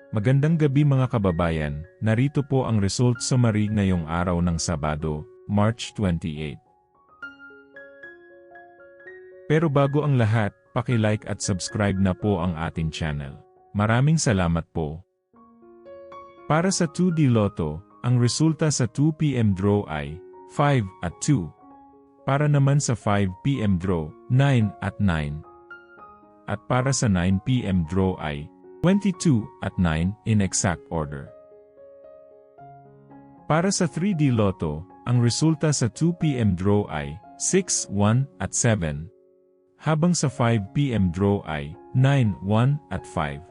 Magandang gabi mga kababayan, narito po ang result summary ngayong araw ng Sabado, March 28. Pero bago ang lahat, paki-like at subscribe na po ang ating channel. Maraming salamat po. Para sa 2D Lotto, ang resulta sa 2 PM draw ay 5 at 2. Para naman sa 5 PM draw, 9 at 9. At para sa 9 PM draw ay 22 at 9 in exact order. Para sa 3D Lotto, ang resulta sa 2 PM draw ay 6, 1 at 7. Habang sa 5 PM draw ay 9, 1 at 5.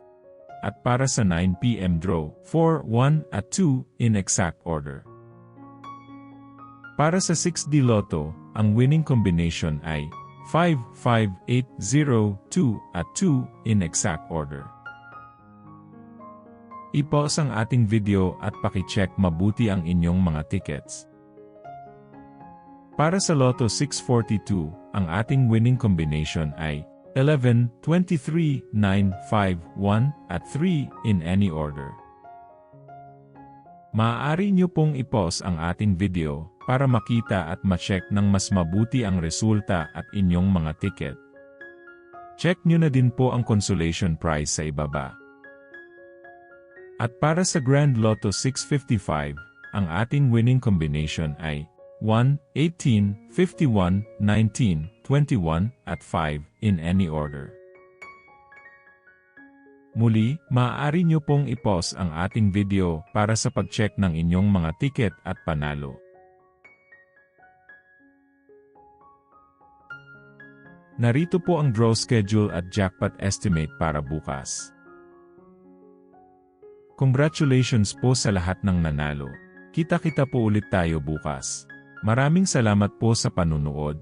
At para sa 9 PM draw, 4, 1 at 2 in exact order. Para sa 6D Lotto, ang winning combination ay 5, 5, 8, 0, 2 at 2 in exact order. I-pause ang ating video at paki-check mabuti ang inyong mga tickets. Para sa Lotto 642, ang ating winning combination ay 11, 23, 9, 5, 1 at 3 in any order. Maaari nyo pong i-pause ang ating video para makita at ma-check ng mas mabuti ang resulta at inyong mga ticket. Check nyo na din po ang consolation prize sa ibaba. At para sa Grand Lotto 655, ang ating winning combination ay 1, 18, 51, 19, 21 at 5 in any order. Muli, maaari nyo pong i-pause ang ating video para sa pag-check ng inyong mga ticket at panalo. Narito po ang draw schedule at jackpot estimate para bukas. Congratulations po sa lahat ng nanalo. Kita-kita po ulit tayo bukas. Maraming salamat po sa panunood.